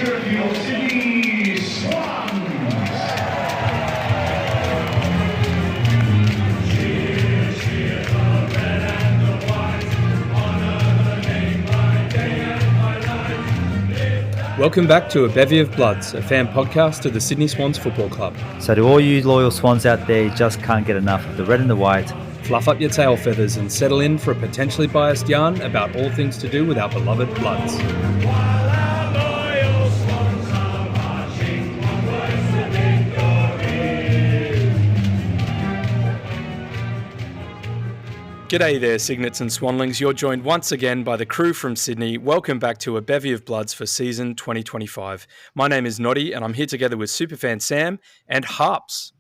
cheer for your Sydney Swans. Cheer, cheer the red and the white, honour the name by day and by night. Welcome back to A Bevy of Bloods, a fan podcast of the Sydney Swans Football Club. So to all you loyal Swans out there, you just can't get enough of the red and the white. Fluff up your tail feathers and settle in for a potentially biased yarn about all things to do with our beloved Bloods. While our loyal Swans are marching onwards to victory. G'day there, Signets and Swanlings. You're joined once again by the crew from Sydney. Welcome back to A Bevy of Bloods for season 2025. My name is Noddy and I'm here together with Superfan Sam and Harps.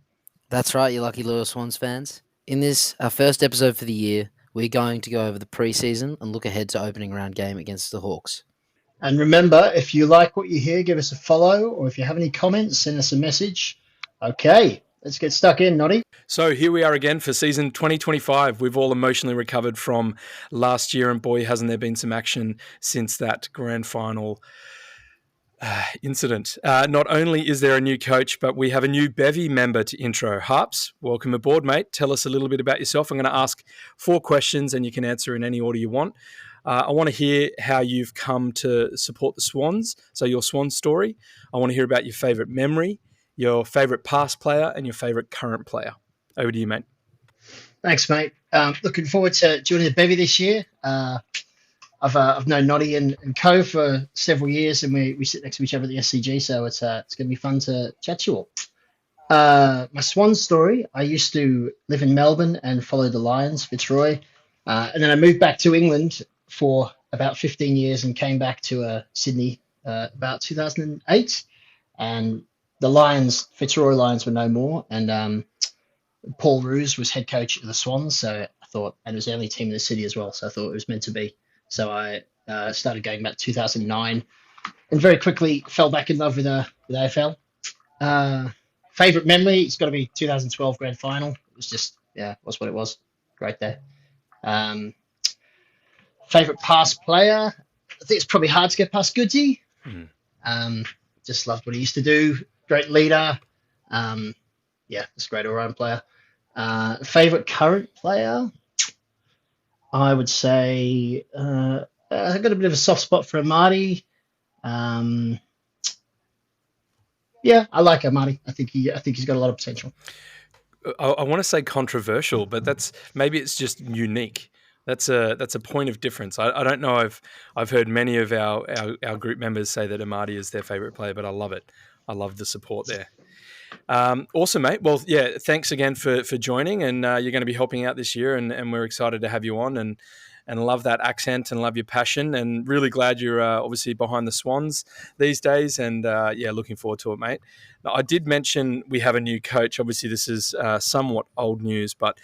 That's right, you lucky loyal Swans fans. In this, our first episode for the year, we're going to go over the pre-season and look ahead to opening round game against the Hawks. And remember, if you like what you hear, give us a follow, or if you have any comments, send us a message. Okay, let's get stuck in, Noddy. So here we are again for season 2025. We've all emotionally recovered from last year, and boy, hasn't there been some action since that grand final incident. Not only is there a new coach, but we have a new Bevy member to intro. Harps, welcome aboard, mate. Tell us a little bit about yourself. I'm going to ask 4 questions and you can answer in any order you want. I want to hear how you've come to support the Swans, so your Swan story. I want to hear about your favourite memory, your favourite past player, and your favourite current player. Over to you, mate. Thanks, mate. Looking forward to joining the Bevy this year. I've known Noddy and Co for several years, and we sit next to each other at the SCG, so it's going to be fun to chat to you all. My Swan story: I used to live in Melbourne and follow the Lions, Fitzroy, and then I moved back to England for about 15 years and came back to Sydney about 2008, and the Lions, Fitzroy Lions, were no more, and Paul Roos was head coach of the Swans, so I thought, and it was the only team in the city as well, so I thought it was meant to be. So I started going back 2009 and very quickly fell back in love with AFL. Favourite memory, it's got to be 2012 grand final. It was just, was what it was. Great there. Favourite past player, I think it's probably hard to get past Goodsy. Just loved what he used to do. Great leader. Just a great all-round player. Favourite current player, I would say I've got a bit of a soft spot for Amadi. I like Amadi. I think he's got a lot of potential. I want to say controversial, but maybe it's just unique. That's a point of difference. I don't know if I've heard many of our group members say that Amadi is their favourite player, but I love it. I love the support there. Awesome, mate. Well, thanks again for joining, and you're going to be helping out this year, and we're excited to have you on, and love that accent and love your passion, and really glad you're obviously behind the Swans these days, and looking forward to it, mate. Now, I did mention we have a new coach. Obviously, this is somewhat old news, but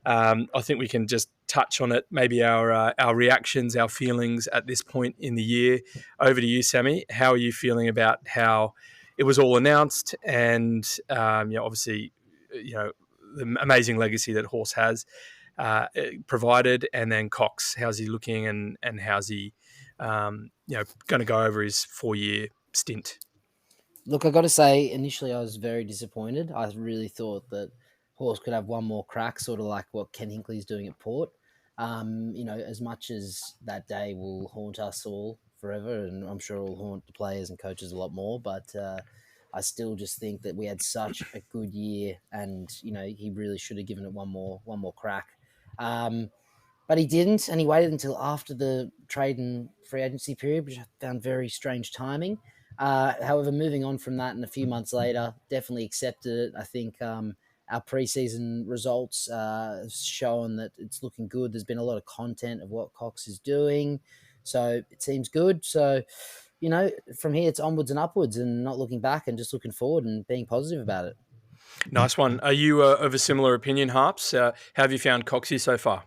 I think we can just touch on it, maybe our reactions, our feelings at this point in the year. Over to you, Sammy. How are you feeling about how it was all announced, and obviously, the amazing legacy that Horse has provided, and then Cox, how's he looking, and how's he, going to go over his 4-year stint? Look, I got to say, initially I was very disappointed. I really thought that Horse could have one more crack, sort of like what Ken Hinkley's doing at Port. As much as that day will haunt us all forever, and I'm sure it'll haunt the players and coaches a lot more, but I still just think that we had such a good year, and he really should have given it one more crack, but he didn't, and he waited until after the trade and free agency period, which I found very strange timing. However, moving on from that, and a few months later, definitely accepted it. I think our preseason results have shown that it's looking good. There's been a lot of content of what Cox is doing, so it seems good. So, from here it's onwards and upwards, and not looking back, and just looking forward and being positive about it. Nice one. Are you of a similar opinion, Harps? How have you found Coxie so far?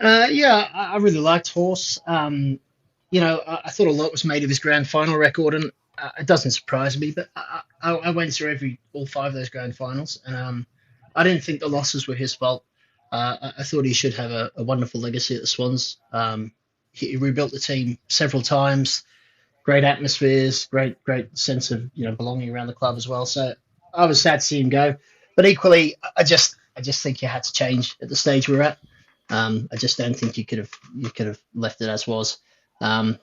I really liked Horse. I thought a lot was made of his grand final record, and it doesn't surprise me, but I went through all 5 of those grand finals, and I didn't think the losses were his fault. I thought he should have a wonderful legacy at the Swans. He rebuilt the team several times, great atmospheres, great sense of belonging around the club as well. So I was sad to see him go, but equally, I just think you had to change at the stage we're at. I just don't think you could have left it as was. Um,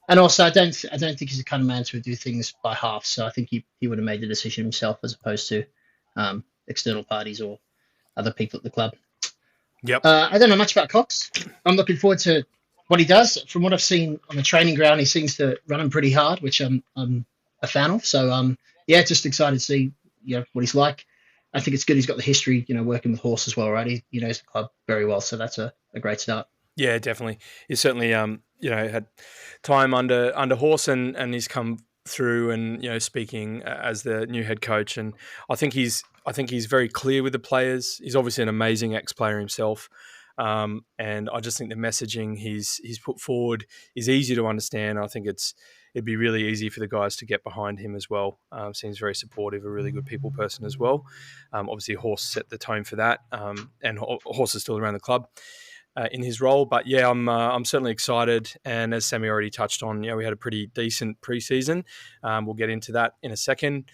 and also, I don't think he's the kind of man to do things by half. So I think he would have made the decision himself as opposed to external parties or other people at the club. Yep. I don't know much about Cox. I'm looking forward to what he does. From what I've seen on the training ground, he seems to run him pretty hard, which I'm a fan of. So yeah, just excited to see what he's like. I think it's good he's got the history, working with Horse as well already. He knows the club very well, so that's a great start. Yeah, definitely. He's certainly had time under Horse, and he's come through and speaking as the new head coach, and I think he's very clear with the players. He's obviously an amazing ex-player himself, and I just think the messaging he's put forward is easy to understand. I think it'd be really easy for the guys to get behind him as well. Seems very supportive, a really good people person as well. Obviously, Horse set the tone for that, and Horse is still around the club in his role. But yeah, I'm certainly excited. And as Sammy already touched on, we had a pretty decent preseason. We'll get into that in a second.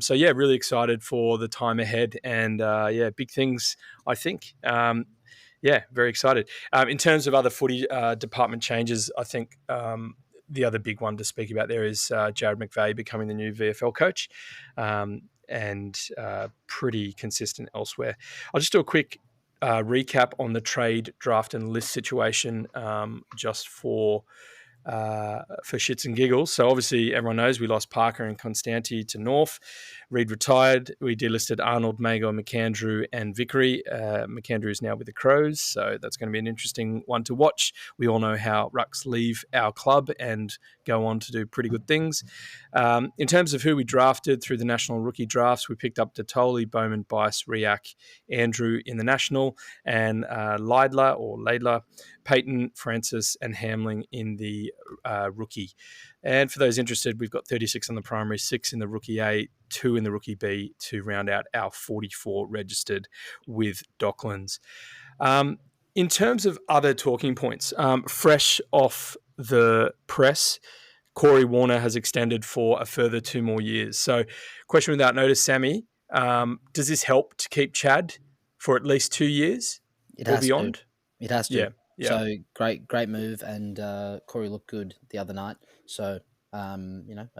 So yeah, really excited for the time ahead, and yeah, big things, I think. Yeah, very excited. In terms of other footy department changes, I think the other big one to speak about there is Jared McVeigh becoming the new VFL coach, and pretty consistent elsewhere. I'll just do a quick recap on the trade, draft, and list situation just for shits and giggles. So obviously everyone knows we lost Parker and Constanti to North. Reed retired. We delisted Arnold, Mago, McAndrew, and Vickery. McAndrew is now with the Crows, so that's going to be an interesting one to watch. We all know how rucks leave our club and go on to do pretty good things. In terms of who we drafted through the national rookie drafts, we picked up Datoli, Bowman, Bice, Riak, Andrew in the national, and Laidler, Peyton, Francis, and Hamling in the rookie. And for those interested, we've got 36 on the primary, 6 in the rookie A, 2 in the rookie B to round out our 44 registered with Docklands. In terms of other talking points, fresh off the press, Corey Warner has extended for a further 2 more years. So, question without notice, Sammy, does this help to keep Chad for at least 2 years It or has beyond? to. It has to. Yeah. Yeah. So great move, and Corey looked good the other night. So I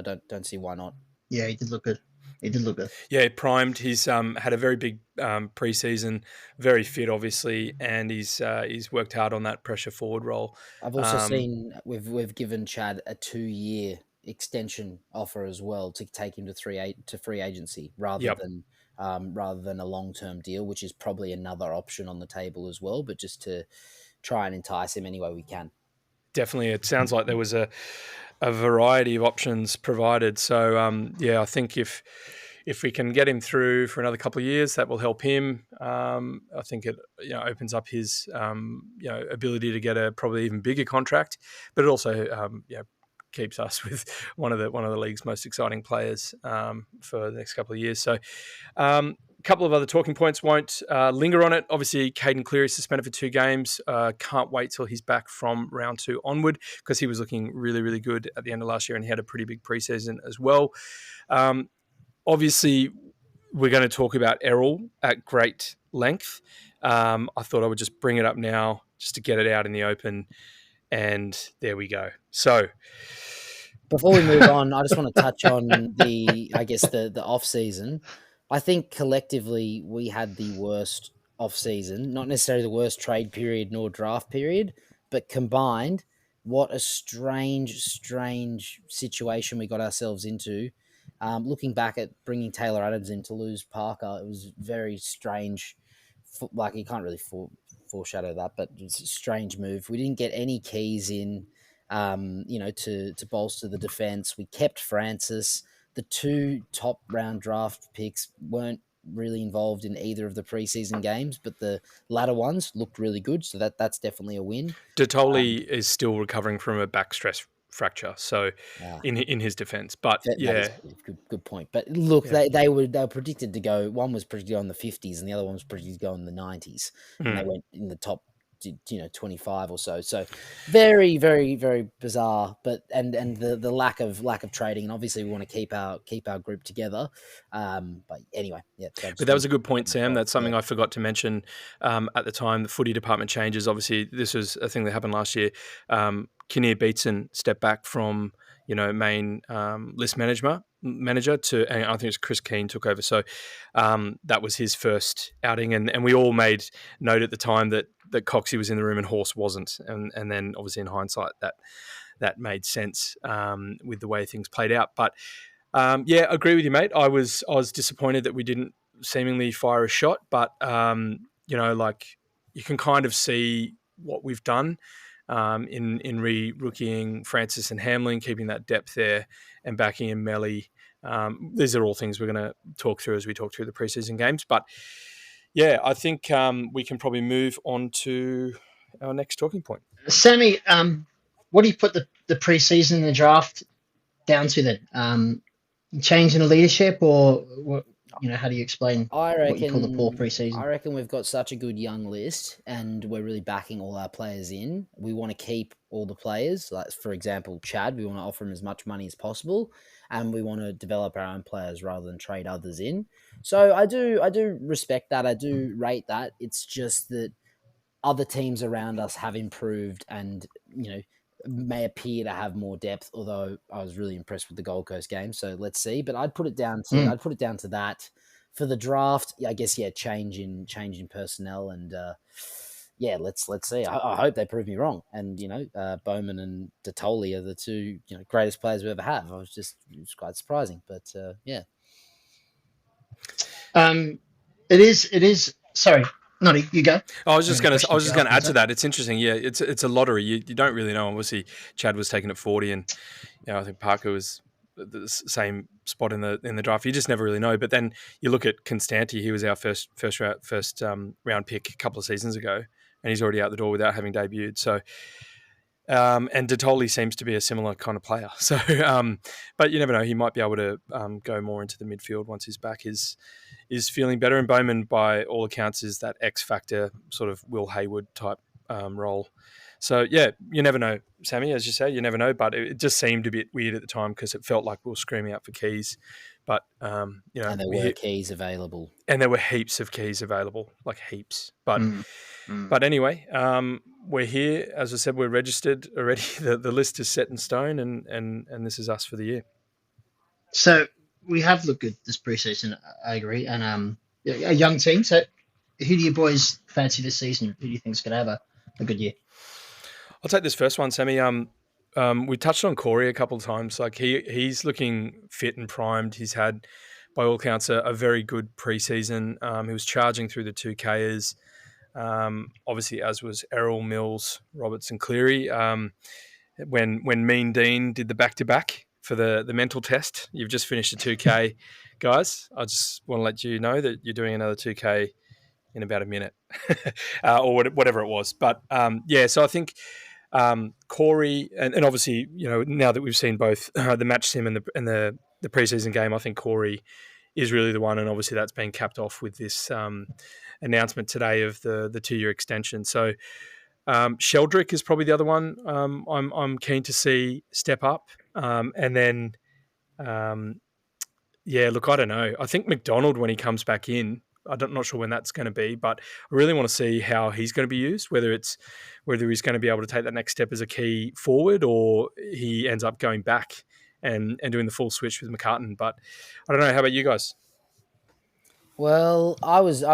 don't see why not. Yeah, he did look good. He did look good. Yeah, primed. He's had a very big preseason, very fit, obviously, and he's worked hard on that pressure forward role. I've also seen we've given Chad a 2-year extension offer as well to take him to free agency rather than a long-term deal, which is probably another option on the table as well. But just to try and entice him any way we can. Definitely, it sounds like there was a variety of options provided. So yeah, I think if we can get him through for another couple of years, that will help him. I think it opens up his ability to get a probably even bigger contract, but it also keeps us with one of the league's most exciting players for the next couple of years. So a couple of other talking points, won't linger on it. Obviously, Caden Cleary suspended for 2 games. Can't wait till he's back from round 2 onward, because he was looking really, really good at the end of last year, and he had a pretty big preseason as well. Obviously, we're going to talk about Errol at great length. I thought I would just bring it up now just to get it out in the open. And there we go. So before we move on, I just want to touch on the off season. I think collectively we had the worst off season, not necessarily the worst trade period nor draft period, but combined, what a strange situation we got ourselves into. Looking back at bringing Taylor Adams in to lose Parker, it was very strange. Like, you can't really foreshadow that, but it's a strange move. We didn't get any keys in, to bolster the defense. We kept Francis. The 2 top round draft picks weren't really involved in either of the preseason games, but the latter ones looked really good. So that's definitely a win. Datoli is still recovering from a back stress fracture, so in his defense, but good point. But look, they were predicted to go. One was predicted to go in the 50s, and the other one was predicted to go in the 90s, and they went in the top 25 or so. So very, very, very bizarre. But and the lack of trading, and obviously we want to keep our group together. But anyway, yeah. So But that was a good point, Sam. That's something yeah. I forgot to mention at the time. The footy department changes. Obviously, this was a thing that happened last year. Kinnear Beatson stepped back from main list manager to, and I think it was Chris Keane took over. So that was his first outing, and we all made note at the time that Coxie was in the room and Horse wasn't, and then obviously in hindsight that made sense with the way things played out. But yeah, I agree with you, mate. I was disappointed that we didn't seemingly fire a shot, but like you can kind of see what we've done in rookieing Francis and Hamlin, keeping that depth there, and backing in Melly. These are all things we're going to talk through as we talk through the preseason games. But yeah, I think we can probably move on to our next talking point. Sammy, what do you put the preseason and the draft down to then? Change in the leadership, or what? How do you explain what you call the poor preseason? I reckon we've got such a good young list, and we're really backing all our players in. We want to keep all the players. Like for example, Chad, we want to offer him as much money as possible, and we want to develop our own players rather than trade others in. So I do respect that. I do rate that. It's just that other teams around us have improved and, may appear to have more depth, although I was really impressed with the Gold Coast game. So let's see. But I'd put it down to that. For the draft, I guess, change in personnel, and let's see. I hope they prove me wrong. And Bowman and Detoli are the two greatest players we ever have. It was quite surprising, but yeah. It is. Sorry, Noddy, you go. I was just going to add to that. It's interesting. Yeah, it's a lottery. You don't really know. Obviously, Chad was taken at 40, and I think Parker was the same spot in the draft. You just never really know. But then you look at Constanti. He was our first round pick a couple of seasons ago, and he's already out the door without having debuted. So. And Detoli seems to be a similar kind of player. So, but you never know. He might be able to go more into the midfield once his back is feeling better. And Bowman, by all accounts, is that X factor sort of Will Hayward type role. So yeah, you never know, Sammy. As you say, you never know. But it just seemed a bit weird at the time because it felt like we were screaming out for keys. But and there were keys available, and there were heaps of keys available, like heaps. But but anyway, we're here. As I said, we're registered already. The list is set in stone, and this is us for the year. So we have looked good this preseason. I agree, and a young team. So who do you boys fancy this season? Who do you think is going to have a good year? I'll take this first one, Sammy. We touched on Corey a couple of times. Like he's looking fit and primed. He's had, by all accounts, a very good preseason. He was charging through the 2Kers. Obviously, as was Errol, Mills, Roberts, and Cleary. When Mean Dean did the back-to-back for the mental test, you've just finished a 2K, guys. I just want to let you know that you're doing another 2K in about a minute or whatever it was. But so I think Corey and obviously now that we've seen both the match sim and the preseason game, I think Corey is really the one, and obviously that's been capped off with this announcement today of the 2-year extension. So Sheldrick is probably the other one I'm keen to see step up, and then look, I don't know. I think McDonald when he comes back in. I'm not sure when that's going to be, but I really want to see how he's going to be used, whether he's going to be able to take that next step as a key forward or he ends up going back and doing the full switch with McCartan. But I don't know. How about you guys? Well, I was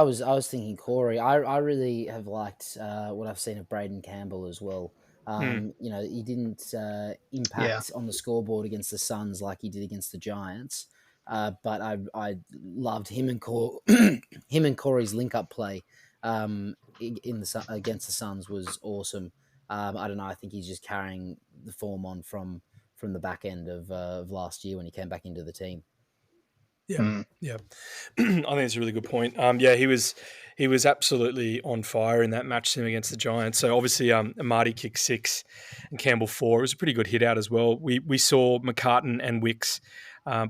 thinking Corey. I really have liked what I've seen of Braden Campbell as well. He didn't impact on the scoreboard against the Suns like he did against the Giants. But I loved him and Corey's link up play against the Suns was awesome. I don't know. I think he's just carrying the form on from the back end of last year when he came back into the team. Yeah. I think it's a really good point. He was absolutely on fire in that match sim against the Giants. So obviously, Amati kicked 6 and Campbell 4. It was a pretty good hit out as well. We saw McCartan and Wicks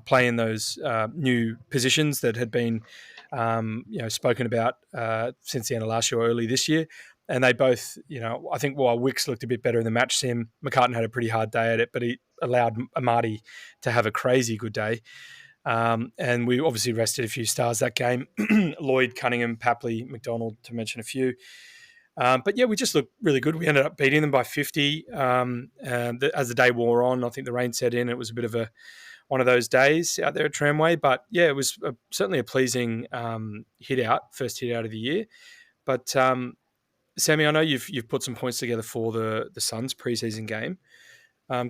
play in those new positions that had been spoken about since the end of last year or early this year. And they both, I think while Wicks looked a bit better in the match sim, McCartan had a pretty hard day at it, but he allowed Amati to have a crazy good day. And we obviously rested a few stars that game. Lloyd, Cunningham, Papley, McDonald, to mention a few. But yeah, we just looked really good. We ended up beating them by 50. And as the day wore on, I think the rain set in. It was a bit of one of those days out there at Tramway. But yeah, it was certainly a pleasing first hit out of the year. But Sammy, I know you've put some points together for the Suns preseason game.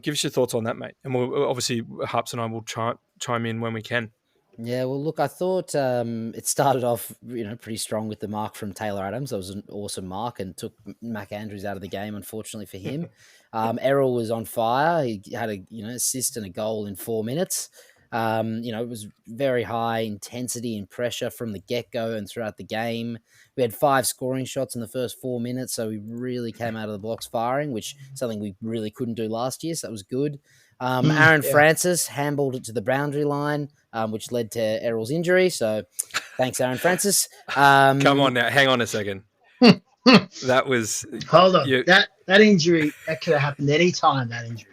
Give us your thoughts on that, mate. And we'll obviously Harps and I will chime in when we can. Yeah, well, look, I thought it started off, pretty strong with the mark from Taylor Adams. That was an awesome mark and took Mac Andrews out of the game, unfortunately for him. Errol was on fire. He had a assist and a goal in 4 minutes. It was very high intensity and pressure from the get-go and throughout the game. We had 5 scoring shots in the first 4 minutes, so we really came out of the blocks firing, which is something we really couldn't do last year, so that was good. Aaron Francis handballed it to the boundary line, which led to Errol's injury. So thanks, Aaron Francis. Come on now. Hang on a second. That was... Hold on. That injury, that could have happened any time, that injury.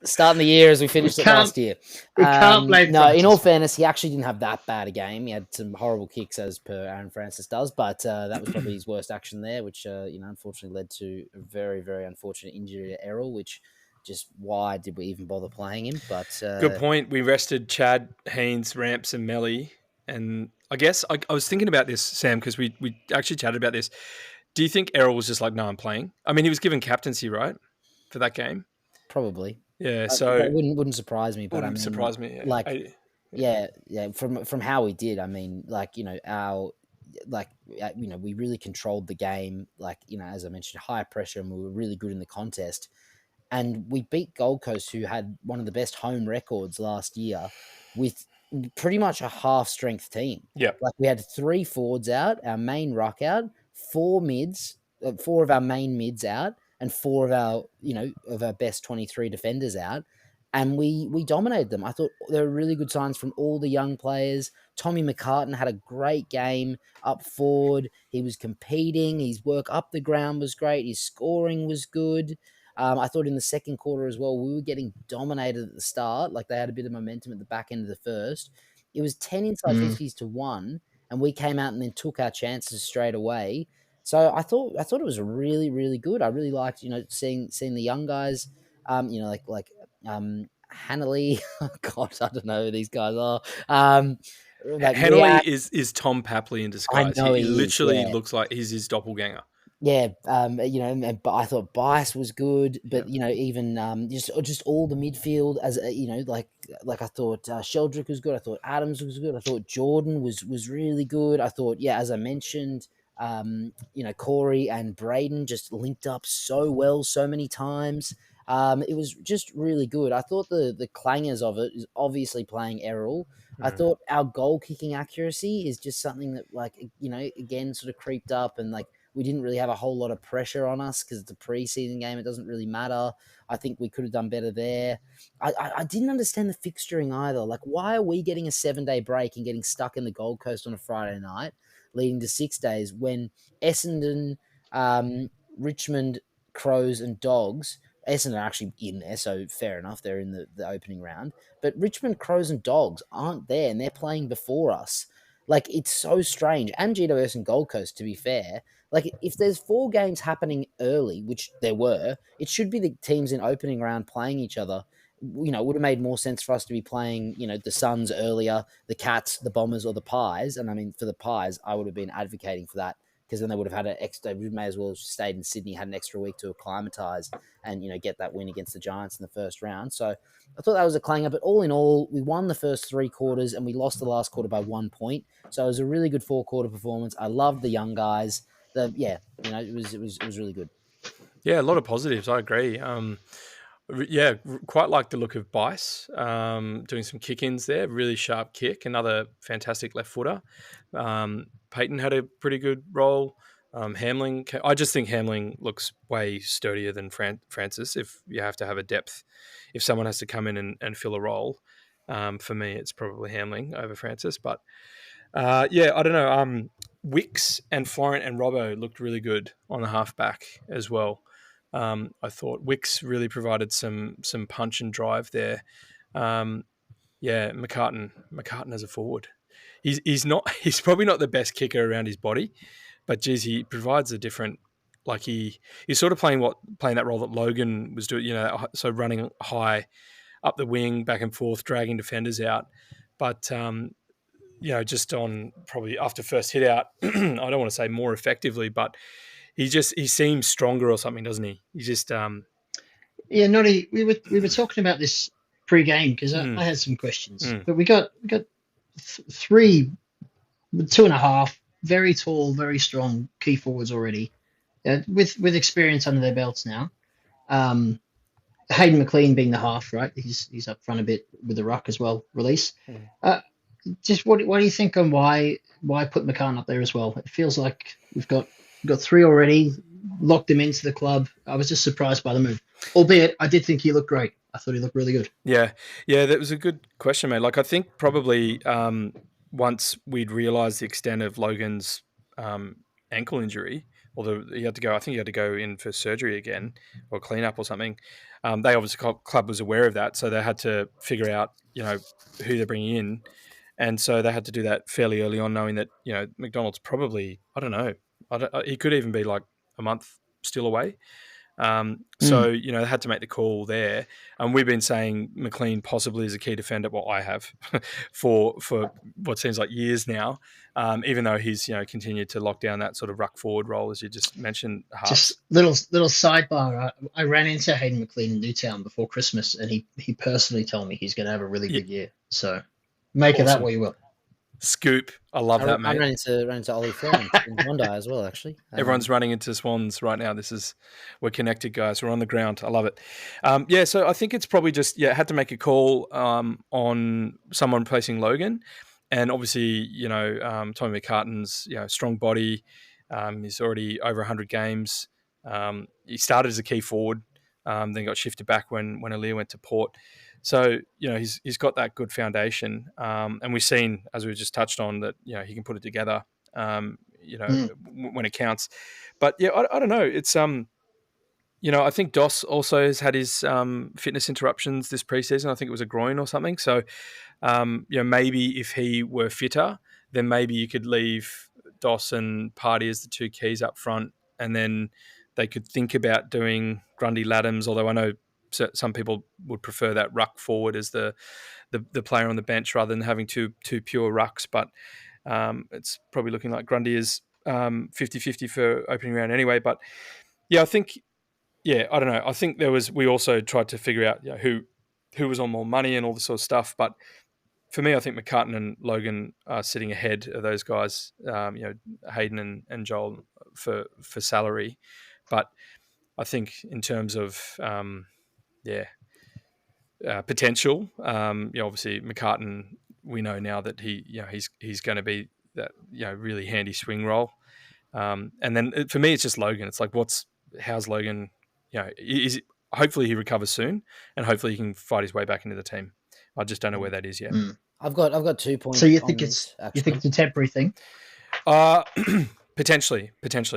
Starting the year as we finished it last year. We can't blame No, Francis. in all fairness, he actually didn't have that bad a game. He had some horrible kicks as per Aaron Francis does, but that was probably his worst action there, which, unfortunately led to a very, very unfortunate injury to Errol, which... just why did we even bother playing him? But good point. We rested Chad, Haynes, Ramps, and Melly. And I guess I was thinking about this, Sam, because we actually chatted about this. Do you think Errol was just like, no, I'm playing? I mean, he was given captaincy, right, for that game? Probably. Yeah, so it wouldn't surprise me. But wouldn't surprise me. Yeah. From how we did, I mean, we really controlled the game. As I mentioned, high pressure, and we were really good in the contest. And we beat Gold Coast, who had one of the best home records last year, with pretty much a half-strength team. Yeah. We had 3 forwards out, our main ruck out, 4 mids, 4 of our main mids out, and 4 of our best 23 defenders out. And we dominated them. I thought there were really good signs from all the young players. Tommy McCartan had a great game up forward. He was competing. His work up the ground was great. His scoring was good. I thought in the second quarter as well, we were getting dominated at the start. They had a bit of momentum at the back end of the first. It was 10 inside 50s to 1, and we came out and then took our chances straight away. So I thought it was really, really good. I really liked, seeing the young guys, Hanley. God, I don't know who these guys are. Hanley is Tom Papley in disguise. I know he literally is, yeah. looks like he's his doppelganger. Yeah, but I thought Bice was good, but even just all the midfield as I thought Sheldrick was good. I thought Adams was good. I thought Jordan was really good. I thought, as I mentioned, Corey and Braden just linked up so well so many times. It was just really good. I thought the clangers of it is obviously playing Errol. I thought our goal kicking accuracy is just something that again sort of creeped up, and we didn't really have a whole lot of pressure on us because it's a preseason game. It doesn't really matter. I think we could have done better there. I didn't understand the fixturing either. Why are we getting a 7-day break and getting stuck in the Gold Coast on a Friday night, leading to 6 days when Essendon, Richmond, Crows and Dogs, Essendon are actually in there, so fair enough. They're in the opening round. But Richmond, Crows and Dogs aren't there, and they're playing before us. It's so strange. And GWS and Gold Coast, to be fair. If there's 4 games happening early, which there were, it should be the teams in opening round playing each other. It would have made more sense for us to be playing, the Suns earlier, the Cats, the Bombers, or the Pies. And I mean, for the Pies, I would have been advocating for that, because then they would have had an extra. We may as well have stayed in Sydney, had an extra week to acclimatise, and get that win against the Giants in the first round. So I thought that was a clanger. But all in all, we won the first 3 quarters and we lost the last quarter by 1 point. So it was a really good 4-quarter performance. I loved the young guys. It was really good. Yeah, a lot of positives. I agree. Quite like the look of Bice doing some kick-ins there. Really sharp kick. Another fantastic left footer. Peyton had a pretty good role. Hamling, I just think Hamling looks way sturdier than Francis. If you have to have a depth, if someone has to come in and fill a role, for me, it's probably Hamling over Francis. But I don't know. Wicks and Florent and Robbo looked really good on the halfback as well. I thought Wicks really provided some punch and drive there. Yeah, McCartan as a forward. He's not he's probably not the best kicker around his body, but geez, he provides a different like he's sort of playing that role that Logan was doing, so running high up the wing, back and forth, dragging defenders out. But just on probably after first hit out, I don't want to say more effectively, but he seems stronger or something, doesn't he? He just Yeah, Noddy, we were talking about this pre-game because I mm, had some questions, mm, but we got three, 2.5 very tall, very strong key forwards already, with experience under their belts now. Um, Hayden McLean being the half, right? He's up front a bit with the ruck as well. Release. mm. Just what do you think on why put McCann up there as well? It feels like we've got three already, locked him into the club. I was just surprised by the move, albeit I did think he looked great. I thought he looked really good. Yeah, that was a good question, mate. Like I think probably once we'd realised the extent of Logan's ankle injury, although he had to go, I think he had to go in for surgery again or clean up or something. They obviously club was aware of that, so they had to figure out who they're bringing in, and so they had to do that fairly early on, knowing that McDonald's probably he could even be like a month still away. So Mm. they had to make the call there, and we've been saying McLean possibly is a key defender. Well, I have for what seems like years now. Even though he's continued to lock down that sort of ruck forward role as you just mentioned, Harps. Just little sidebar. I ran into Hayden McLean in Newtown before Christmas, and he personally told me he's going to have a really Yeah, big year. So make of that awesome what you will. scoop. I love I that, ran mate. into Ollie Florence in Bondi as well, actually. Everyone's running into Swans right now. We're connected, guys. We're on the ground. I love it. So I think it's probably just had to make a call on someone replacing Logan, and obviously Tommy McCartan's strong body. He's already over 100 games. He started as a key forward, then got shifted back when Aaliyah went to Port. So he's got that good foundation, and we've seen, as we just touched on, that he can put it together. Mm. When it counts. But I don't know. It's I think Doss also has had his fitness interruptions this preseason. I think it was a groin or something. So maybe if he were fitter, then maybe you could leave Doss and Party as the two keys up front, and then they could think about doing Grundy Laddams. Although I know some people would prefer that ruck forward as the player on the bench rather than having two pure rucks. But it's probably looking like Grundy is 50-50 for opening round anyway. But I think, I don't know. I think we also tried to figure out who was on more money and all this sort of stuff. But for me, I think McCartan and Logan are sitting ahead of those guys, Hayden and Joel for salary. But I think in terms of, potential, obviously McCartan, we know now that he's going to be that really handy swing role. And then for me, it's just Logan. It's like, how's Logan? Hopefully he recovers soon, and hopefully he can fight his way back into the team. I just don't know where that is yet. Mm. I've got 2 So points you on think this, you think actually. it's a temporary thing? Potentially,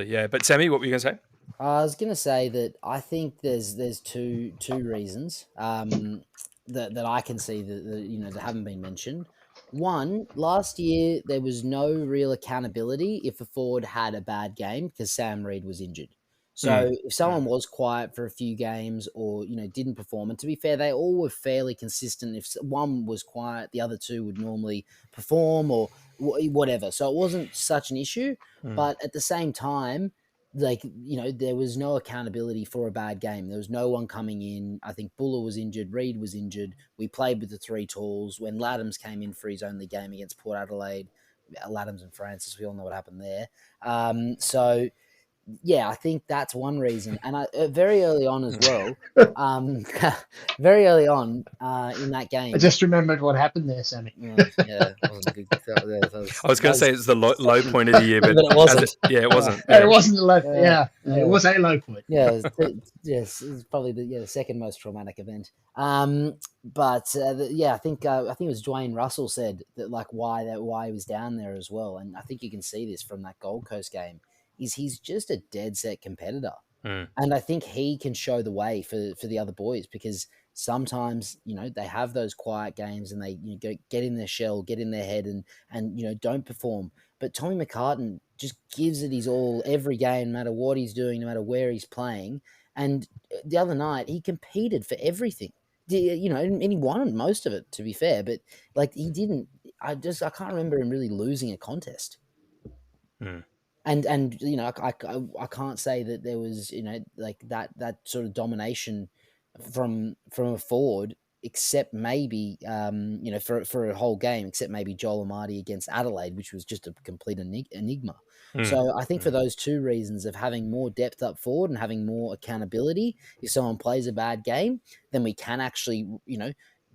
yeah. But Sammy, what were you going to say? I was gonna say that I think there's two reasons that I can see that haven't been mentioned. One, last year there was no real accountability if a forward had a bad game because Sam Reid was injured. So if someone was quiet for a few games or didn't perform, and to be fair, they all were fairly consistent. If one was quiet, the other two would normally perform or whatever. So it wasn't such an issue. But at the same time, there was no accountability for a bad game. There was no one coming in. I think Buller was injured. Reid was injured. We played with the three talls. When Laddams came in for his only game against Port Adelaide, Laddams and Francis, we all know what happened there. So yeah, I think that's one reason. And very early on as well, very early on in that game. I just remembered what happened there, Sammy. Yeah, it wasn't a good. I was going to say it's the low point of the year, but it wasn't. It wasn't. And it wasn't a low. Yeah. It was a low point. Yeah, yes, it's probably the second most traumatic event. But I think it was Dwayne Russell said that like why he was down there as well, and I think you can see this from that Gold Coast game. Is he's just a dead set competitor, and I think he can show the way for the other boys because sometimes they have those quiet games and they go get in their shell, get in their head, and don't perform. But Tommy McCartan just gives it his all every game, no matter what he's doing, no matter where he's playing. And the other night he competed for everything, and he won most of it, to be fair. But like he didn't. I can't remember him really losing a contest. And I can't say that there was like that sort of domination from a forward, except maybe for a whole game, except maybe Joel Amadi against Adelaide, which was just a complete enigma. So I think for those two reasons of having more depth up forward and having more accountability, if someone plays a bad game, then we can actually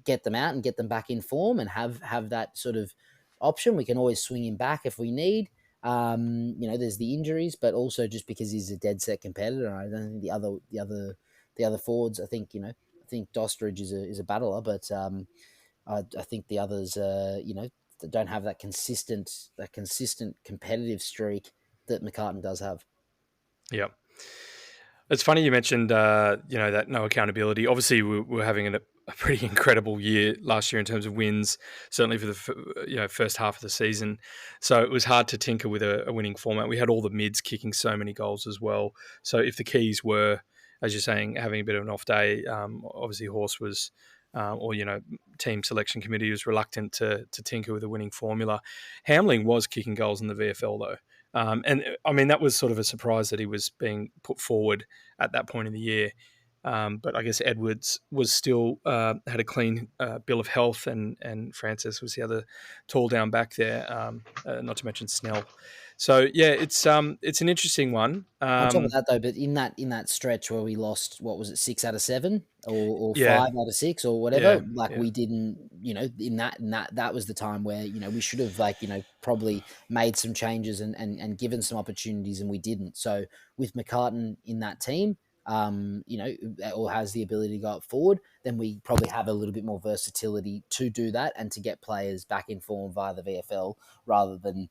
get them out and get them back in form and have that sort of option. We can always swing him back if we need. There's the injuries, but also just because he's a dead set competitor. I don't think the other forwards. I think Dostridge is a battler, but I think the others, don't have that consistent competitive streak that McCartan does have. Yeah. It's funny you mentioned, that no accountability. Obviously, we're having a pretty incredible year last year in terms of wins, certainly for the first half of the season. So it was hard to tinker with a winning format. We had all the mids kicking so many goals as well. So if the keys were, as you're saying, having a bit of an off day, obviously Horse was, team selection committee was reluctant to tinker with a winning formula. Hamling was kicking goals in the VFL though. And I mean, that was sort of a surprise that he was being put forward at that point in the year. But I guess Edwards was still had a clean bill of health, and Francis was the other tall down back there, not to mention Snell. So yeah, it's an interesting one. On top of that, though, but in that stretch where we lost, what was it, 6 out of 7 or 5 out of 6 or whatever, we didn't, in that was the time where we should have probably made some changes and given some opportunities, and we didn't. So with McCartan in that team, or has the ability to go up forward, then we probably have a little bit more versatility to do that and to get players back in form via the VFL rather than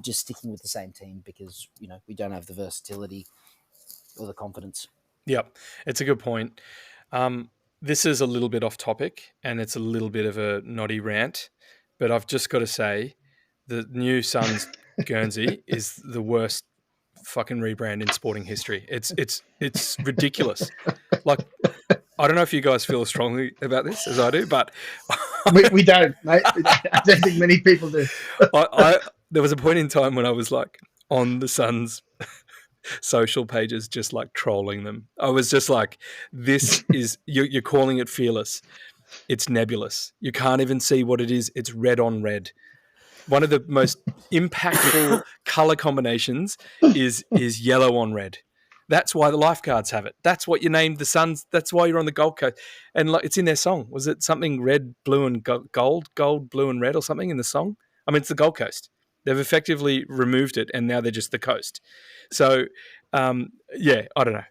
just sticking with the same team because we don't have the versatility or the confidence. Yep, it's a good point. This is a little bit off topic and it's a little bit of a Noddy rant, but I've just got to say the new Suns Guernsey is the worst fucking rebrand in sporting history. It's ridiculous. Like, I don't know if you guys feel as strongly about this as I do, but we don't, mate. I don't think many people do. There was a point in time when I was like on the Suns social pages, just like trolling them. I was just like, this is, you're calling it fearless. It's nebulous. You can't even see what it is. It's red on red. One of the most impactful color combinations is yellow on red. That's why the lifeguards have it. That's what you named the Suns. That's why you're on the Gold Coast. And like, it's in their song. Was it something red, blue, and gold, blue, and red, or something in the song? I mean, it's the Gold Coast. They've effectively removed it, and now they're just the coast. So, I don't know.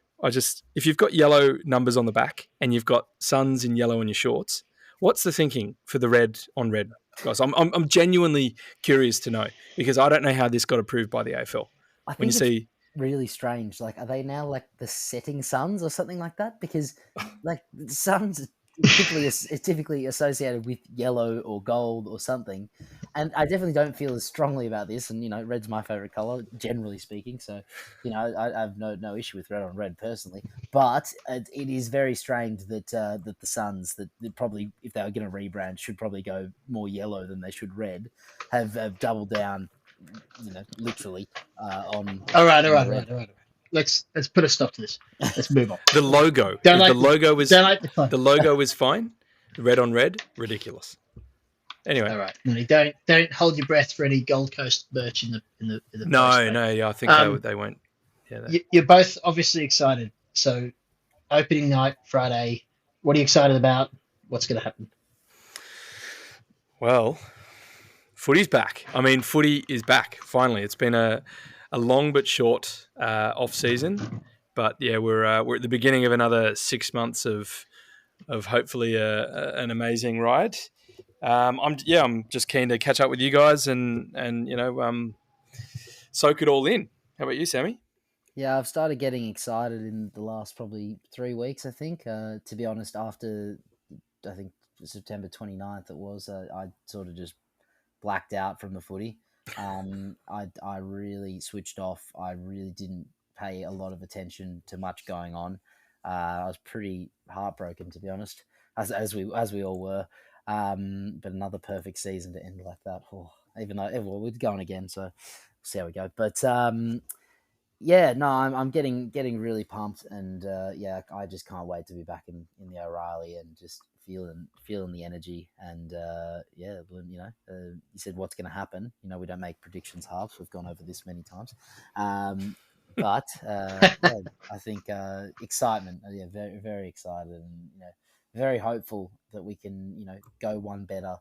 If you've got yellow numbers on the back and you've got Suns in yellow on your shorts, what's the thinking for the red on red, guys? I'm genuinely curious to know because I don't know how this got approved by the AFL. I think it's really strange. Like, are they now like the setting Suns or something like that? Because like the Suns is typically associated with yellow or gold or something, and I definitely don't feel as strongly about this. And red's my favorite color, generally speaking. So I have no issue with red on red personally, but it is very strange that that the Suns that probably, if they were going to rebrand, should probably go more yellow than they should red, have doubled down, literally on. All right. Let's put a stop to this. Let's move on. The logo. The logo is fine. Red on red, ridiculous. Anyway, all right. Don't hold your breath for any Gold Coast merch in the No. Yeah, I think they won't. Yeah. You're both obviously excited. So opening night Friday, what are you excited about? What's going to happen? Well, footy's back. I mean, footy is back finally. It's been a long but short off season, but yeah, we're at the beginning of another 6 months of hopefully an amazing ride. I'm just keen to catch up with you guys and soak it all in. How about you, Sammy? Yeah, I've started getting excited in the last probably 3 weeks, I think. To be honest, after I think September 29th it was, I sort of just blacked out from the footy. I really switched off. I really didn't pay a lot of attention to much going on. I was pretty heartbroken, to be honest, as we all were. But another perfect season to end like that. Oh, even though well, we're going again, so we'll see how we go. But yeah, no, I'm getting really pumped, and yeah, I just can't wait to be back in the O'Reilly and just feeling the energy, and yeah, you said what's going to happen. We don't make predictions halves. We've gone over this many times, but yeah, I think excitement. Yeah, very very excited, and very hopeful that we can go one better,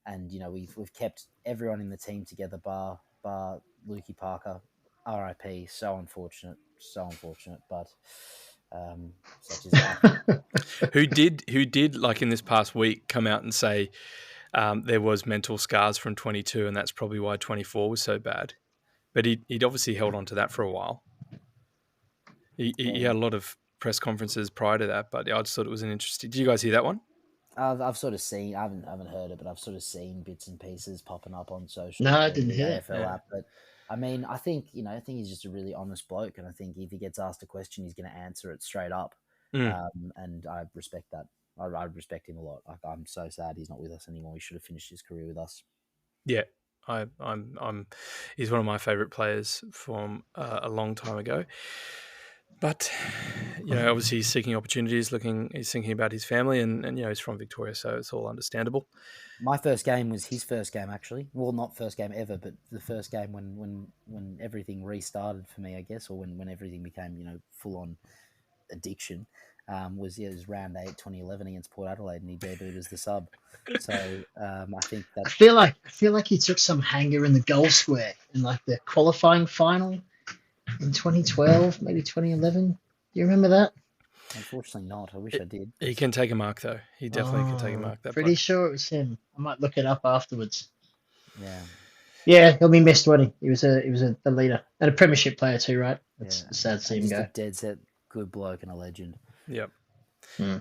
and we've kept everyone in the team together, bar Lukey Parker. RIP. So unfortunate. So unfortunate. But such is life. Who did like in this past week come out and say there was mental scars from 22, and that's probably why 24 was so bad. But he'd obviously held on to that for a while. He Yeah. had a lot of press conferences prior to that, but I just thought it was an interesting. Did you guys hear that one? I've sort of seen. I haven't heard it, but I've sort of seen bits and pieces popping up on social No, I media, didn't the hear that. AFL app. But I mean, I think he's just a really honest bloke, and I think if he gets asked a question, he's going to answer it straight up. Mm. And I respect that. I respect him a lot. I'm so sad he's not with us anymore. He should have finished his career with us. Yeah, he's one of my favourite players from a long time ago. But obviously he's seeking opportunities. He's thinking about his family, and he's from Victoria, so it's all understandable. My first game was his first game, actually. Well, not first game ever, but the first game when everything restarted for me, I guess, or when everything became full on addiction. It was round 8, 2011 against Port Adelaide, and he debuted as the sub. So I think that I feel like he took some hanger in the goal square in like the qualifying final in 2012, maybe 2011. Do you remember that? unfortunately not. I wish I did. He can take a mark, though. He definitely can take a Oh, mark. That pretty bloke. sure it was him. I might look it up afterwards. Yeah, Yeah, he'll be missed, won't he? He was a leader and a premiership player too, right? It's yeah. sad to see him Just a go. dead set good bloke and a legend. Yep. Hmm.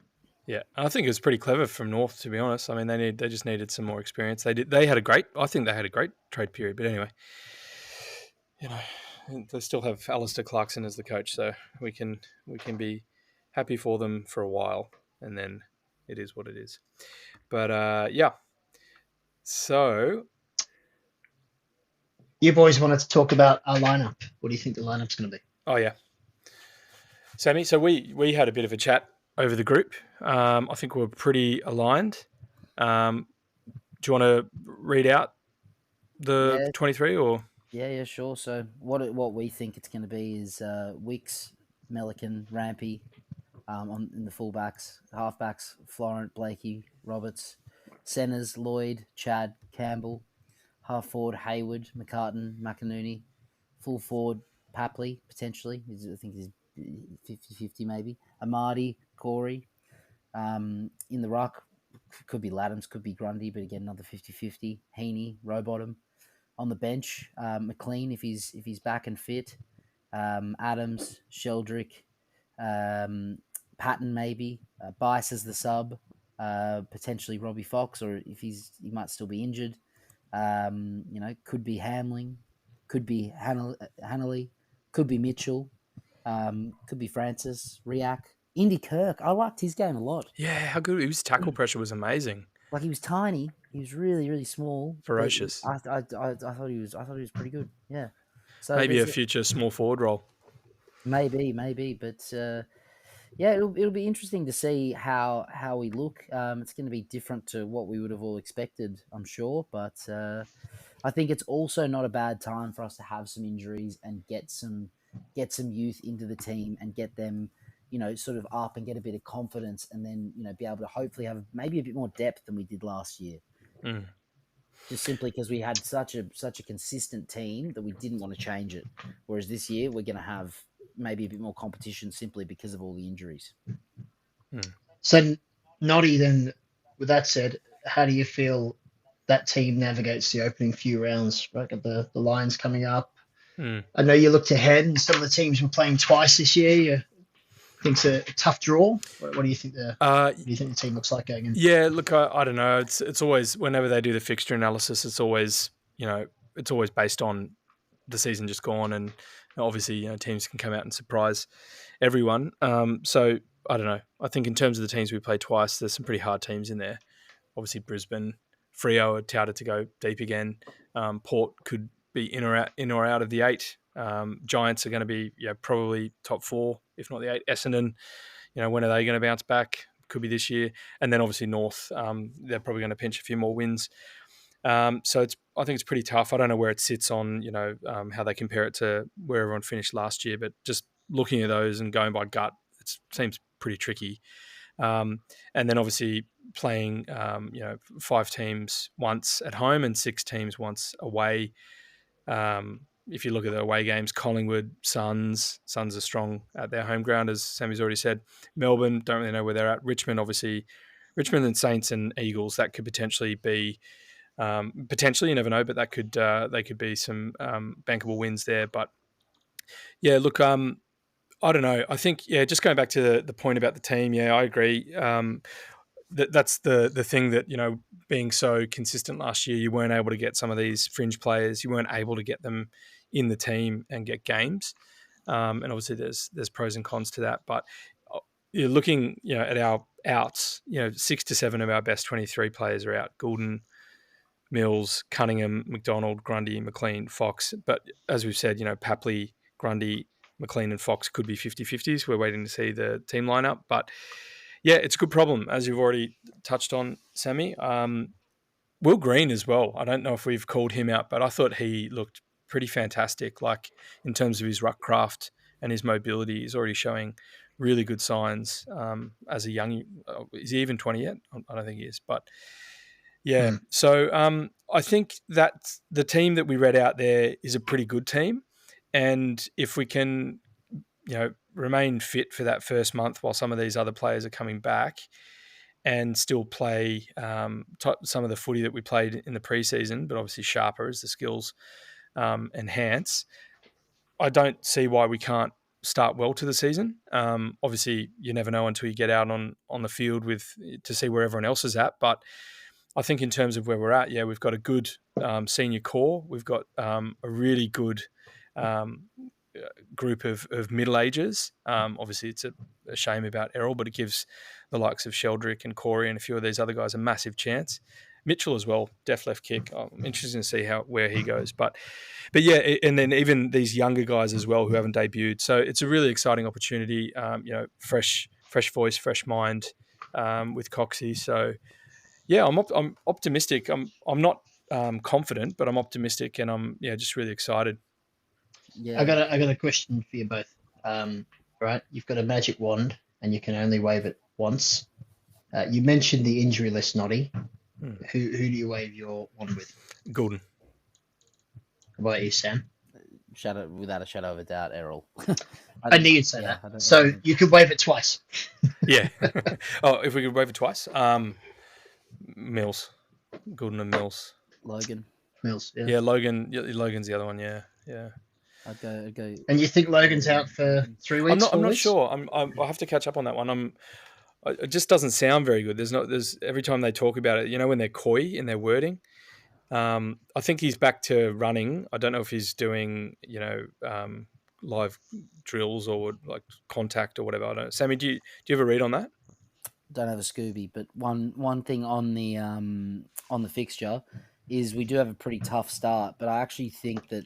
Yeah, I think it was pretty clever from North, to be honest. I mean, they just needed some more experience. They had a great. I think they had a great trade period. But anyway, they still have Alistair Clarkson as the coach, so we can be happy for them for a while, and then it is what it is. But yeah, so You boys wanted to talk about our lineup. What do you think the lineup's going to be? oh yeah, Sammy. So we had a bit of a chat over the group. I think we're pretty aligned. Do you want to read out the Yeah, 23 or? yeah, sure. So what we think it's going to be is Wicks, Melican, Rampy, in the fullbacks, halfbacks, Florent, Blakey, Roberts, centers, Lloyd, Chad, Campbell, half forward, Hayward, McCartan, McInerney, full forward, Papley, potentially. I think he's 50-50 maybe. Amadi, Corey. In the ruck, could be Laddams, could be Grundy, but again, another 50-50. Heaney, Rowbottom. On the bench, McLean, if he's back and fit. Adams, Sheldrick, Patton maybe, Bice as the sub, potentially Robbie Fox, or if he might still be injured. Could be Hamling, could be Hanley, could be Mitchell, could be Francis, Riak, Indy Kirk. I liked his game a lot. Yeah, how good his tackle pressure was amazing. Like he was tiny, he was really really small, Ferocious. But I thought he was pretty good. Yeah. So Maybe there's a future small forward role. maybe, but yeah, it'll be interesting to see how we look. It's going to be different to what we would have all expected, I'm sure. But I think it's also not a bad time for us to have some injuries and get some get some youth into the team and get them, sort of up and get a bit of confidence, and then be able to hopefully have maybe a bit more depth than we did last year. Mm. Just simply because we had such a consistent team that we didn't want to change it. Whereas this year we're going to have maybe a bit more competition simply because of all the injuries. So, Noddy, then, with that said, how do you feel that team navigates the opening few rounds? Right, got the Lions coming up. Mm. I know you looked ahead, and some of the teams were playing twice this year. You think it's a tough draw. What do you think the team looks like going in? Yeah, look, I don't know. It's always, whenever they do the fixture analysis, it's always based on the season just gone, and obviously teams can come out and surprise everyone. So I don't know. I think in terms of the teams we play twice, there's some pretty hard teams in there. Obviously Brisbane, Freo are touted to go deep again. Port could be in or out of the 8. Giants are going to be probably top 4, if not the 8. Essendon, when are they going to bounce back? Could be this year. And then obviously North, they're probably going to pinch a few more wins. So I think it's pretty tough. I don't know where it sits on, how they compare it to where everyone finished last year, but just looking at those and going by gut, it seems pretty tricky. And then obviously playing, 5 teams once at home and 6 teams once away. If you look at the away games, Collingwood, Suns are strong at their home ground, as Sammy's already said. Melbourne, don't really know where they're at. Richmond, obviously, Richmond and Saints and Eagles, that could potentially be, you never know, but that could they could be some bankable wins there. But yeah, look, I don't know. I think just going back to the point about the team, I agree. That's the thing that being so consistent last year, you weren't able to get some of these fringe players. You weren't able to get them in the team and get games. And obviously, there's pros and cons to that. But you're looking at our outs. 6 to 7 of our best 23 players are out. Goulden, Mills, Cunningham, McDonald, Grundy, McLean, Fox. But as we've said, Papley, Grundy, McLean and Fox could be 50-50s. We're waiting to see the team lineup. But yeah, it's a good problem, as you've already touched on, Sammy. Will Green as well. I don't know if we've called him out, but I thought he looked pretty fantastic, like in terms of his ruck craft and his mobility. He's already showing really good signs as a young... is he even 20 yet? I don't think he is, but... Yeah, so I think that the team that we read out there is a pretty good team, and if we can, remain fit for that first month while some of these other players are coming back, and still play some of the footy that we played in the preseason, but obviously sharper as the skills enhance, I don't see why we can't start well to the season. Obviously, you never know until you get out on the field to see where everyone else is at, but I think in terms of where we're at, we've got a good senior core. We've got a really good group of middle agers. Obviously, it's a shame about Errol, but it gives the likes of Sheldrick and Corey and a few of these other guys a massive chance. Mitchell as well, deft left kick. I'm interested to see where he goes. But yeah, and then even these younger guys as well who haven't debuted. So it's a really exciting opportunity. Fresh voice, fresh mind with Coxie. So. Yeah, I'm optimistic. I'm not confident, but I'm optimistic, and I'm just really excited. I got a question for you both. Right, you've got a magic wand, and you can only wave it once. You mentioned the injury list, Noddy. Who do you wave your wand with? Goulden. How about you, Sam? Without a shadow of a doubt, Errol. I knew you'd say that. So you could wave it twice. Yeah. Oh, if we could wave it twice. Mills. Goulden and Mills. Logan. Mills, yeah. Yeah, Logan's the other one, yeah. I'd go. And you think Logan's out for 3 weeks? I'm not sure. I'll have to catch up on that one. It just doesn't sound very good. There's every time they talk about it, when they're coy in their wording. I think he's back to running. I don't know if he's doing, live drills or like contact or whatever. I don't know. Sammy, do you have a read on that? Don't have a Scooby, but one thing on the fixture is we do have a pretty tough start, but I actually think that,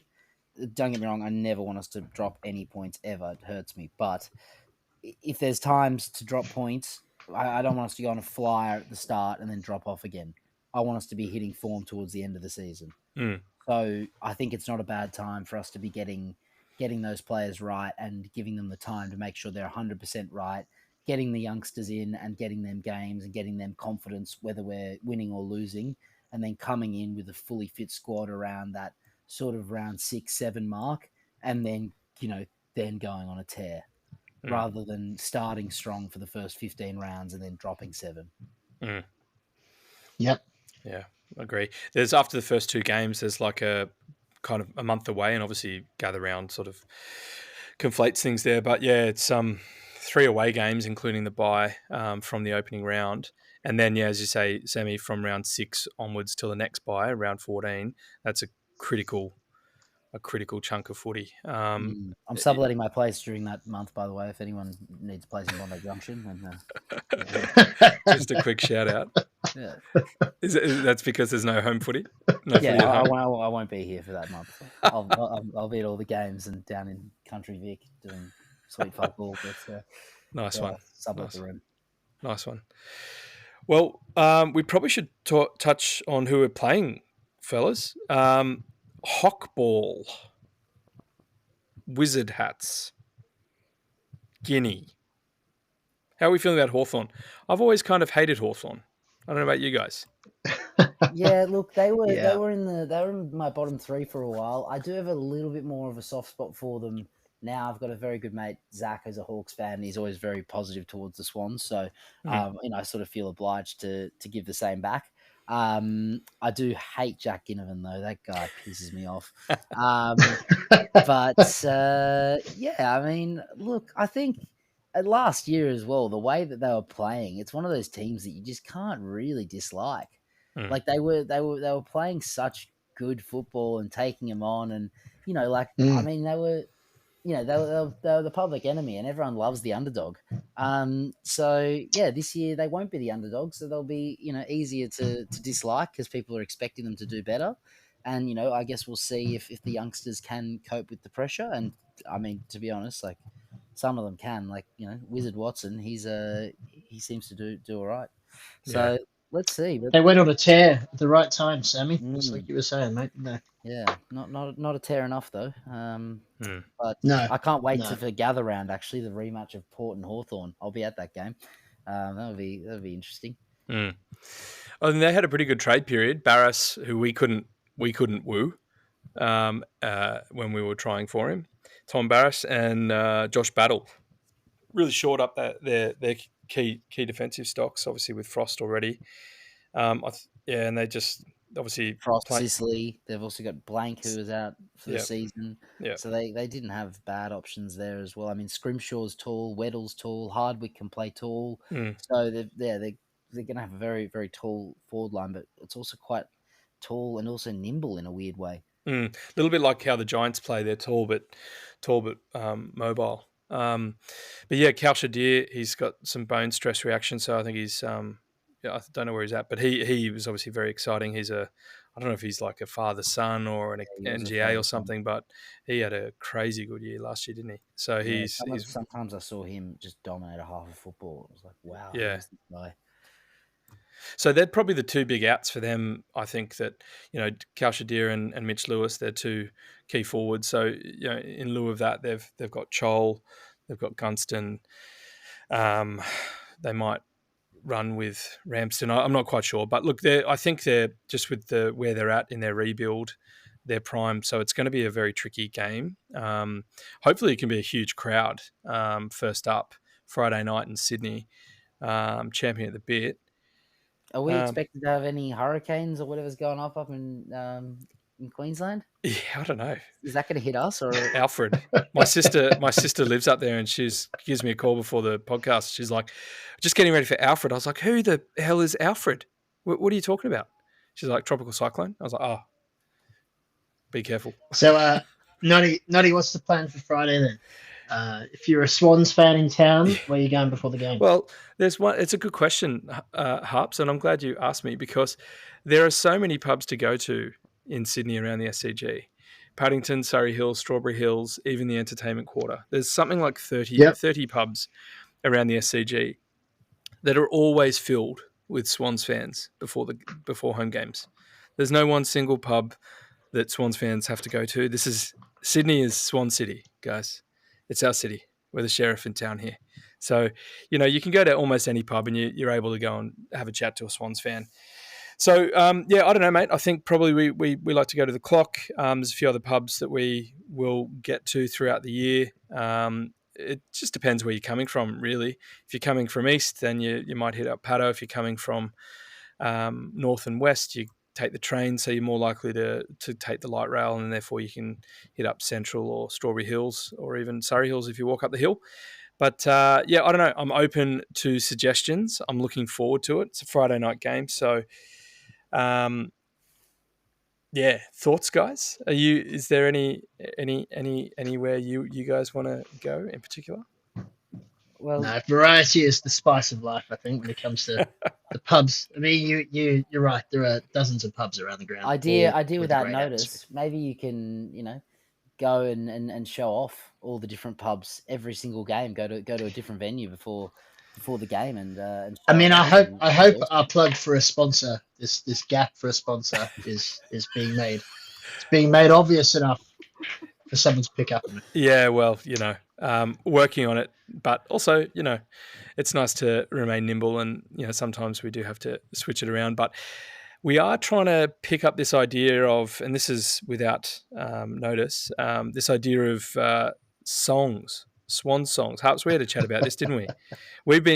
don't get me wrong, I never want us to drop any points ever. It hurts me. But if there's times to drop points, I don't want us to go on a flyer at the start and then drop off again. I want us to be hitting form towards the end of the season. So I think it's not a bad time for us to be getting, getting those players right and giving them the time to make sure they're 100% right, getting the youngsters in and getting them games and getting them confidence, whether we're winning or losing, and then coming in with a fully fit squad around that sort of round 6, 7 mark, and then, then going on a tear rather than starting strong for the first 15 rounds and then dropping 7. Mm. Yep. Yeah, I agree. There's after the first 2 games, there's like a kind of a month away, and obviously Gather Round sort of conflates things there. But yeah, it's 3 away games, including the bye from the opening round, and then as you say, Sammy, from round 6 onwards till the next bye, round 14. That's a critical chunk of footy. I'm subletting my place during that month, by the way, if anyone needs a place in Bondi Junction. And, Just a quick shout out. yeah. That's because there's no home footy? No footy at I home? won't be here for that month. I'll be at all the games and down in Country Vic doing sweet fuck all. But, Nice one. Sublet the room. Nice one. Well, we probably should touch on who we're playing, fellas. Hockball, Wizard Hats, Guinea. How are we feeling about Hawthorn? I've always kind of hated Hawthorn. I don't know about you guys. Yeah, look, they were in my bottom 3 for a while. I do have a little bit more of a soft spot for them now. I've got a very good mate, Zach, who's a Hawks fan. And he's always very positive towards the Swans, so I sort of feel obliged to give the same back. I do hate Jack Ginnivan though. That guy pisses me off. I mean, look, I think last year as well, the way that they were playing, it's one of those teams that you just can't really dislike. Like they were playing such good football and taking them on, and I mean, they were the public enemy, and everyone loves the underdog. So yeah, this year they won't be the underdog, so they'll be easier to dislike because people are expecting them to do better. And I guess we'll see if the youngsters can cope with the pressure. And I mean, to be honest, like some of them can. Like Wizard Watson, he seems to do all right. So. Yeah. Let's see. But They went on a tear at the right time, Sammy. Just like you were saying, mate. No. Yeah, not a tear enough though. But No. I can't wait for Gather Round. Actually, the rematch of Port and Hawthorn. I'll be at that game. That'll be interesting. Oh, and they had a pretty good trade period. Barras, who we couldn't woo when we were trying for him. Tom Barras and Josh Battle really shored up their key defensive stocks, obviously with Frost already. And they just obviously Frost, Sicily. They've also got Blank, who was out for the season. Yeah. So they didn't have bad options there as well. I mean, Scrimshaw's tall, Weddle's tall, Hardwick can play tall. So they're going to have a very, very tall forward line, but it's also quite tall and also nimble in a weird way. A little bit like how the Giants play. They're tall but mobile. But yeah, Kalshadir, he's got some bone stress reaction, so I think he's I don't know where he's at, but he was obviously very exciting. I don't know if he's like a father-son or an NGA or something, but he had a crazy good year last year, didn't he? So sometimes I saw him just dominate a half of football. I was like, wow, yeah. who's this guy? So they're probably the 2 big outs for them. I think that, Kalshadir and Mitch Lewis, they're 2 key forwards. So, in lieu of that, they've got Chol, they've got Gunston. They might run with Ramsden. I'm not quite sure. But look, I think they're just with where they're at in their rebuild, they're primed. So it's going to be a very tricky game. Hopefully it can be a huge crowd first up Friday night in Sydney, champion at the bit. Are we expected to have any hurricanes or whatever's going up in Queensland? Yeah, I don't know. Is that going to hit us or Alfred? My sister lives up there, and she gives me a call before the podcast. She's like, "Just getting ready for Alfred." I was like, "Who the hell is Alfred? What are you talking about?" She's like, "Tropical cyclone." I was like, "Oh, be careful." So, Noddy, what's the plan for Friday then? If you're a Swans fan in town, where are you going before the game? Well, there's one. It's a good question, Harps, and I'm glad you asked me because there are so many pubs to go to in Sydney around the SCG. Paddington, Surrey Hills, Strawberry Hills, even the Entertainment Quarter. There's something like 30 pubs around the SCG that are always filled with Swans fans before home games. There's no one single pub that Swans fans have to go to. This is Sydney is Swan City, guys. It's our city. We're the sheriff in town here. So, you can go to almost any pub and you're able to go and have a chat to a Swans fan. So, yeah, I don't know, mate. I think probably we like to go to the Clock. There's a few other pubs that we will get to throughout the year. It just depends where you're coming from, really. If you're coming from east, then you might hit up Paddo. If you're coming from north and west, you take the train, so you're more likely to take the light rail, and therefore you can hit up Central or Strawberry Hills or even Surrey Hills if you walk up the hill. But yeah, I don't know. I'm open to suggestions. I'm looking forward to it. It's a Friday night game, so yeah. Thoughts, guys? Is there anywhere you guys want to go in particular? Well, No, variety is the spice of life, I think, when it comes to the pubs. I mean, you're right. There are dozens of pubs around the ground. idea all with a without great atmosphere. notice. Maybe you can, go and show off all the different pubs every single game. Go to a different venue before the game and I show mean, it I off. hope And I hope our plug for a sponsor, this gap for a sponsor, is being made. It's being made obvious enough for someone to pick up on it. Yeah, well, working on it, but also, it's nice to remain nimble, and sometimes we do have to switch it around. But we are trying to pick up this idea of, and this is without notice, this idea of songs, swan songs. Harps, we had a chat about this, didn't we?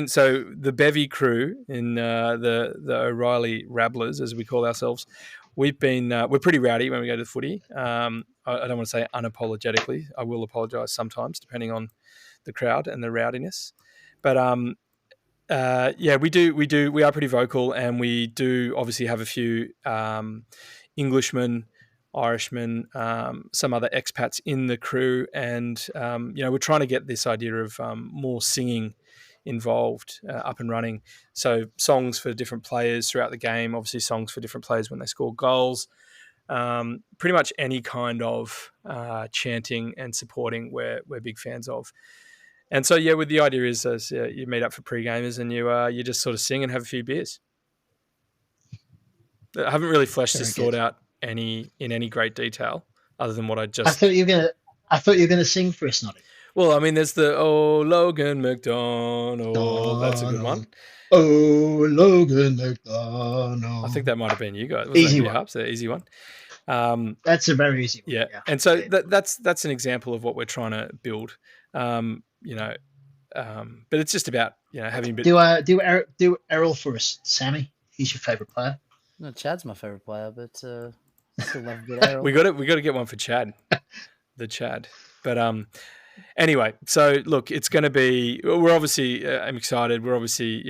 So the Bevy crew in the O'Reilly Rabblers, as we call ourselves, we're pretty rowdy when we go to the footy. I don't want to say unapologetically. I will apologise sometimes, depending on the crowd and the rowdiness. But yeah, we are pretty vocal, and we do obviously have a few Englishmen, Irishmen, some other expats in the crew, and we're trying to get this idea of more singing involved, up and running. So songs for different players throughout the game, obviously songs for different players when they score goals. Pretty much any kind of chanting and supporting we're big fans of. And so, yeah, the idea is as you meet up for pre-gamers and you just sort of sing and have a few beers. I haven't really fleshed Very this good. thought out in any great detail other than what I I just... thought you were gonna sing for us, Noddy. Well, I mean, there's the Logan McDonald. That's a good one. Oh, Logan McDonald. I think that might have been you guys. Was Easy that you, one. Harps? The easy one. That's a very easy one. Yeah. And so that's an example of what we're trying to build. But it's just about having a bit. Do Errol for us, Sammy. He's your favourite player. no, Chad's my favorite player, but still love a bit of Errol. We got to get one for Chad, the Chad. But anyway, so look, it's going to be. We're obviously. I'm excited. We're obviously.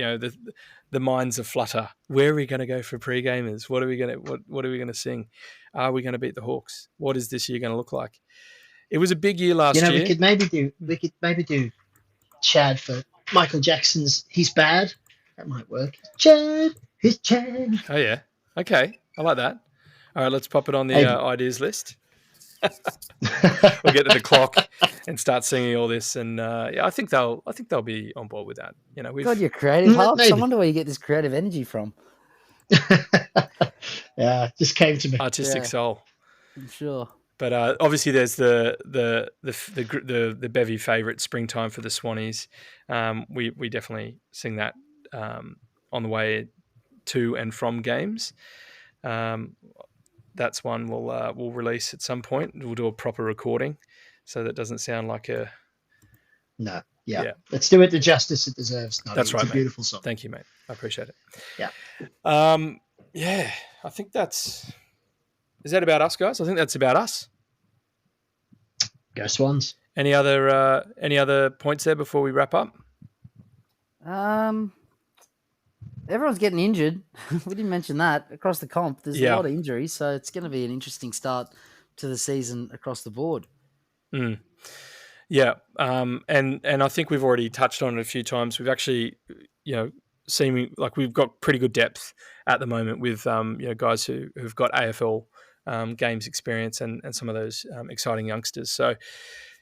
The minds are flutter. Where are we going to go for pre-gamers? What are we going to sing? Are we going to beat the Hawks? What is this year going to look like? It was a big year last year. We could maybe do Chad for Michael Jackson's "He's Bad." That might work. Chad, he's Chad. Oh yeah. Okay, I like that. All right, let's pop it on the ideas list. We'll get to the Clock and start singing all this, and yeah, I think they'll be on board with that. God, you're creative, Harps. I maybe. wonder where you get this creative energy from. Yeah, just came to me. Artistic Yeah. soul. I'm sure. But obviously, there's the Bevy favourite, Springtime for the Swannies. We definitely sing that on the way to and from games. That's one we'll release at some point. We'll do a proper recording, so that doesn't sound like a... No, yeah. Yeah. Let's do it the justice it deserves. Noddy. That's right, It's a mate. beautiful song. Thank you, mate. I appreciate it. Yeah. Yeah, I think that's... Is that about us, guys? I think that's about us. Go Swans. Any other points there before we wrap up? Everyone's getting injured. We didn't mention that across the comp. There's Yeah. a lot of injuries, so it's going to be an interesting start to the season across the board. Mm. Yeah, and I think we've already touched on it a few times. We've actually, seeming like we've got pretty good depth at the moment with guys who've got AFL games experience and some of those exciting youngsters. So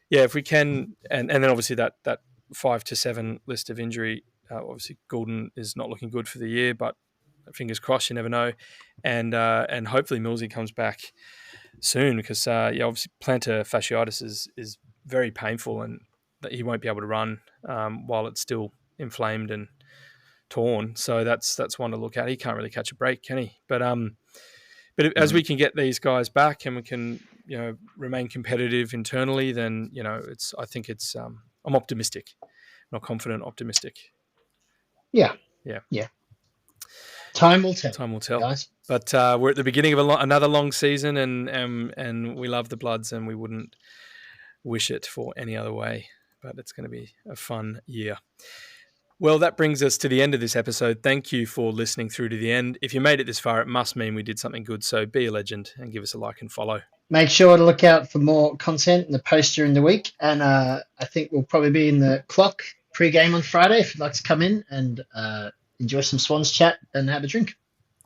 yeah, if we can, and then obviously that 5 to 7 list of injury. Obviously, Goulden is not looking good for the year, but fingers crossed, you never know. And hopefully Millsy comes back soon because obviously plantar fasciitis is very painful and that he won't be able to run while it's still inflamed and torn. So that's one to look at. He can't really catch a break, can he? But as we can get these guys back and we can remain competitive internally, then I think it's I'm optimistic, not confident, optimistic. Yeah. Time will tell. Time will tell, guys. But we're at the beginning of another long season, and we love the Bloods, and we wouldn't wish it for any other way. But it's going to be a fun year. Well, that brings us to the end of this episode. Thank you for listening through to the end. If you made it this far, it must mean we did something good. So be a legend and give us a like and follow. Make sure to look out for more content in the post during the week. And I think we'll probably be in the clock pre-game on Friday if you'd like to come in and enjoy some Swans chat and have a drink.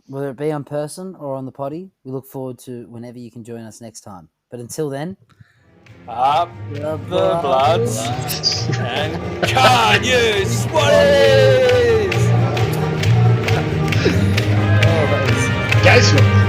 Whether it be on person or on the potty, we look forward to whenever you can join us next time. But until then, Up the Bloods and can you Swans! Go Swans!